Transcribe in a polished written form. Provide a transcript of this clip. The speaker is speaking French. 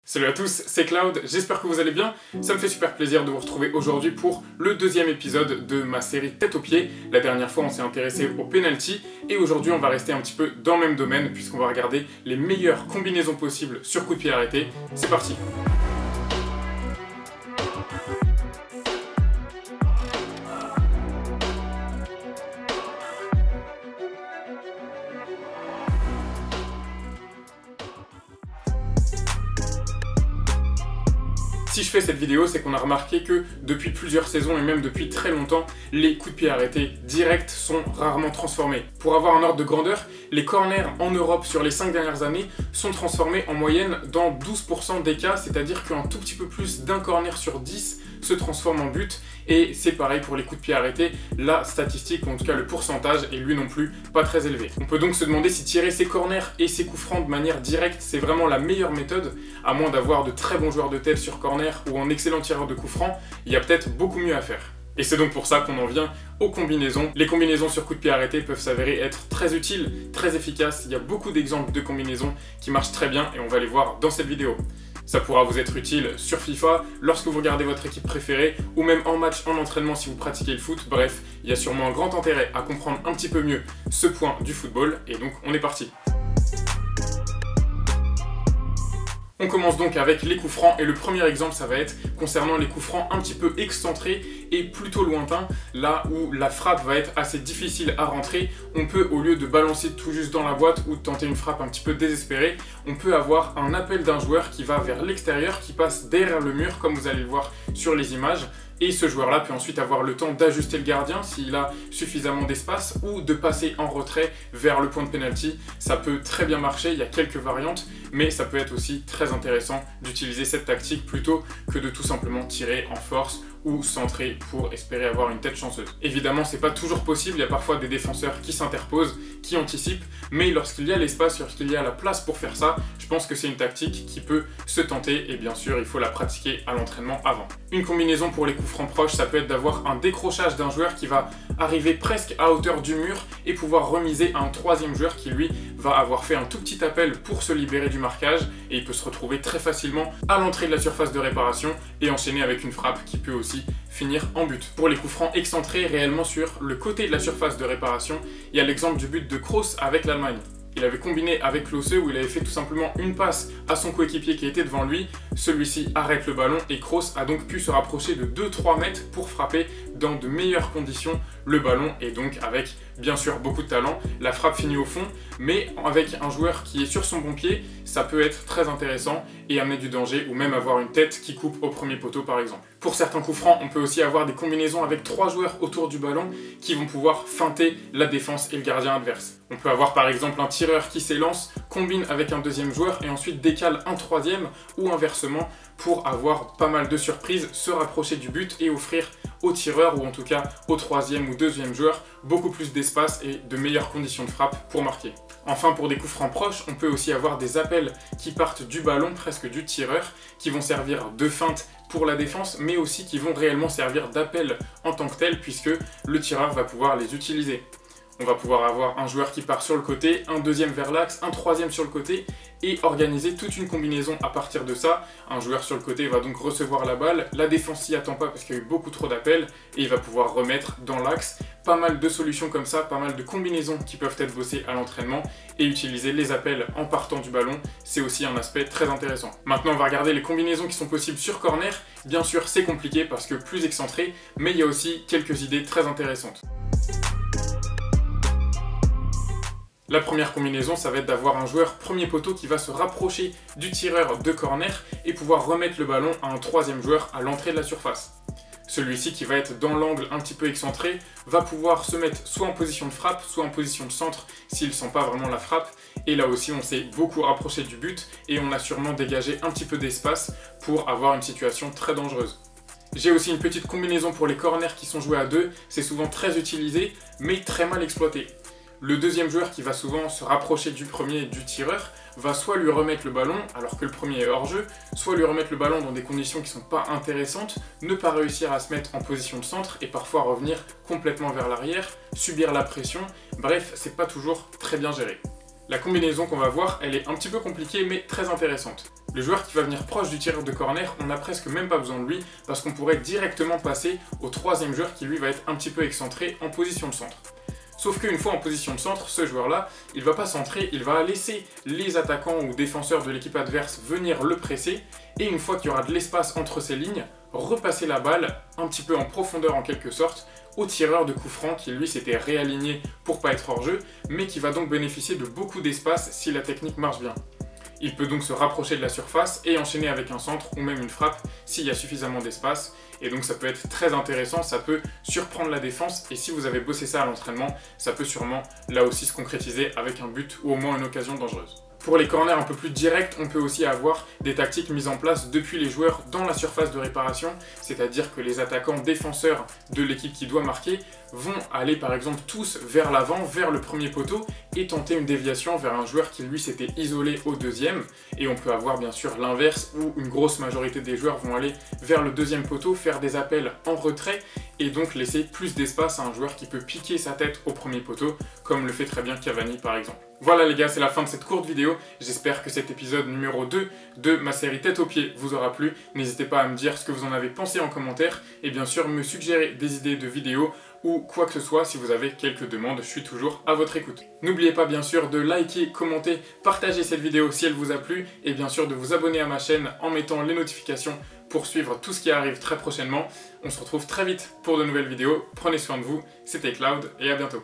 Salut à tous, c'est Cloud, j'espère que vous allez bien. Ça me fait super plaisir de vous retrouver aujourd'hui pour le deuxième épisode de ma série Tête aux pieds. La dernière fois on s'est intéressé au penalty et aujourd'hui on va rester un petit peu dans le même domaine puisqu'on va regarder les meilleures combinaisons possibles sur coup de pied arrêté. C'est parti. Si je fais cette vidéo, c'est qu'on a remarqué que depuis plusieurs saisons et même depuis très longtemps, les coups de pied arrêtés directs sont rarement transformés. Pour avoir un ordre de grandeur, les corners en Europe sur les 5 dernières années sont transformés en moyenne dans 12% des cas, c'est-à-dire qu'un tout petit peu plus d'un corner sur 10 se transforme en but. Et c'est pareil pour les coups de pied arrêtés, la statistique, ou en tout cas le pourcentage, est lui non plus pas très élevé. On peut donc se demander si tirer ses corners et ses coups francs de manière directe, c'est vraiment la meilleure méthode, à moins d'avoir de très bons joueurs de tête sur corner ou un excellent tireur de coups francs, il y a peut-être beaucoup mieux à faire. Et c'est donc pour ça qu'on en vient aux combinaisons. Les combinaisons sur coup de pied arrêté peuvent s'avérer être très utiles, très efficaces. Il y a beaucoup d'exemples de combinaisons qui marchent très bien et on va les voir dans cette vidéo. Ça pourra vous être utile sur FIFA, lorsque vous regardez votre équipe préférée, ou même en match, en entraînement si vous pratiquez le foot. Bref, il y a sûrement un grand intérêt à comprendre un petit peu mieux ce point du football, et donc on est parti. On commence donc avec les coups francs et le premier exemple ça va être concernant les coups francs un petit peu excentrés et plutôt lointains, là où la frappe va être assez difficile à rentrer. On peut, au lieu de balancer tout juste dans la boîte ou de tenter une frappe un petit peu désespérée, on peut avoir un appel d'un joueur qui va vers l'extérieur, qui passe derrière le mur comme vous allez le voir sur les images. Et ce joueur-là peut ensuite avoir le temps d'ajuster le gardien s'il a suffisamment d'espace ou de passer en retrait vers le point de pénalty. Ça peut très bien marcher, il y a quelques variantes, mais ça peut être aussi très intéressant d'utiliser cette tactique plutôt que de tout simplement tirer en force ou centrer pour espérer avoir une tête chanceuse. Évidemment, c'est pas toujours possible, il y a parfois des défenseurs qui s'interposent, qui anticipent, mais lorsqu'il y a l'espace, lorsqu'il y a la place pour faire ça, je pense que c'est une tactique qui peut se tenter et bien sûr, il faut la pratiquer à l'entraînement avant. Une combinaison pour les coups francs proches, ça peut être d'avoir un décrochage d'un joueur qui va arriver presque à hauteur du mur et pouvoir remiser à un troisième joueur qui lui va avoir fait un tout petit appel pour se libérer du marquage et il peut se retrouver très facilement à l'entrée de la surface de réparation et enchaîner avec une frappe qui peut aussi finir en but. Pour les coups francs excentrés réellement sur le côté de la surface de réparation, il y a l'exemple du but de Kroos avec l'Allemagne. Il avait combiné avec Klose où il avait fait tout simplement une passe à son coéquipier qui était devant lui. Celui-ci arrête le ballon et Kroos a donc pu se rapprocher de 2-3 mètres pour frapper dans de meilleures conditions le ballon et donc avec bien sûr beaucoup de talent. La frappe finit au fond, mais avec un joueur qui est sur son bon pied, ça peut être très intéressant et amener du danger ou même avoir une tête qui coupe au premier poteau par exemple. Pour certains coups francs, on peut aussi avoir des combinaisons avec 3 joueurs autour du ballon qui vont pouvoir feinter la défense et le gardien adverse. On peut avoir par exemple un tireur qui s'élance, combine avec un deuxième joueur et ensuite décale un troisième ou inversement pour avoir pas mal de surprises, se rapprocher du but et offrir au tireur ou en tout cas au troisième ou deuxième joueur beaucoup plus d'espace et de meilleures conditions de frappe pour marquer. Enfin, pour des coups francs proches, on peut aussi avoir des appels qui partent du ballon, presque du tireur, qui vont servir de feinte pour la défense, mais aussi qui vont réellement servir d'appel en tant que tel, puisque le tireur va pouvoir les utiliser. On va pouvoir avoir un joueur qui part sur le côté, un deuxième vers l'axe, un troisième sur le côté et organiser toute une combinaison à partir de ça. Un joueur sur le côté va donc recevoir la balle, la défense s'y attend pas parce qu'il y a eu beaucoup trop d'appels et il va pouvoir remettre dans l'axe. Pas mal de solutions comme ça, pas mal de combinaisons qui peuvent être bossées à l'entraînement et utiliser les appels en partant du ballon, c'est aussi un aspect très intéressant. Maintenant, on va regarder les combinaisons qui sont possibles sur corner. Bien sûr, c'est compliqué parce que plus excentré, mais il y a aussi quelques idées très intéressantes. La première combinaison, ça va être d'avoir un joueur premier poteau qui va se rapprocher du tireur de corner et pouvoir remettre le ballon à un troisième joueur à l'entrée de la surface. Celui-ci qui va être dans l'angle un petit peu excentré va pouvoir se mettre soit en position de frappe, soit en position de centre s'il ne sent pas vraiment la frappe. Et là aussi, on s'est beaucoup rapproché du but et on a sûrement dégagé un petit peu d'espace pour avoir une situation très dangereuse. J'ai aussi une petite combinaison pour les corners qui sont joués à deux. C'est souvent très utilisé, mais très mal exploité. Le deuxième joueur qui va souvent se rapprocher du premier du tireur va soit lui remettre le ballon alors que le premier est hors jeu, soit lui remettre le ballon dans des conditions qui ne sont pas intéressantes, ne pas réussir à se mettre en position de centre et parfois revenir complètement vers l'arrière, subir la pression, bref, c'est pas toujours très bien géré. La combinaison qu'on va voir, elle est un petit peu compliquée mais très intéressante. Le joueur qui va venir proche du tireur de corner, on n'a presque même pas besoin de lui parce qu'on pourrait directement passer au troisième joueur qui lui va être un petit peu excentré en position de centre. Sauf qu'une fois en position de centre, ce joueur-là, il va pas centrer, il va laisser les attaquants ou défenseurs de l'équipe adverse venir le presser, et une fois qu'il y aura de l'espace entre ces lignes, repasser la balle un petit peu en profondeur en quelque sorte, au tireur de coup franc qui lui s'était réaligné pour pas être hors jeu, mais qui va donc bénéficier de beaucoup d'espace si la technique marche bien. Il peut donc se rapprocher de la surface et enchaîner avec un centre ou même une frappe s'il y a suffisamment d'espace. Et donc ça peut être très intéressant, ça peut surprendre la défense et si vous avez bossé ça à l'entraînement, ça peut sûrement là aussi se concrétiser avec un but ou au moins une occasion dangereuse. Pour les corners un peu plus directs, on peut aussi avoir des tactiques mises en place depuis les joueurs dans la surface de réparation, c'est-à-dire que les attaquants défenseurs de l'équipe qui doit marquer vont aller par exemple tous vers l'avant, vers le premier poteau et tenter une déviation vers un joueur qui lui s'était isolé au deuxième. Et on peut avoir bien sûr l'inverse où une grosse majorité des joueurs vont aller vers le deuxième poteau, faire des appels en retrait et donc laisser plus d'espace à un joueur qui peut piquer sa tête au premier poteau, comme le fait très bien Cavani par exemple. Voilà les gars, c'est la fin de cette courte vidéo. J'espère que cet épisode numéro 2 de ma série Tête aux pieds vous aura plu. N'hésitez pas à me dire ce que vous en avez pensé en commentaire et bien sûr me suggérer des idées de vidéos ou quoi que ce soit si vous avez quelques demandes, je suis toujours à votre écoute. N'oubliez pas bien sûr de liker, commenter, partager cette vidéo si elle vous a plu et bien sûr de vous abonner à ma chaîne en mettant les notifications pour suivre tout ce qui arrive très prochainement. On se retrouve très vite pour de nouvelles vidéos. Prenez soin de vous, c'était Cloud et à bientôt.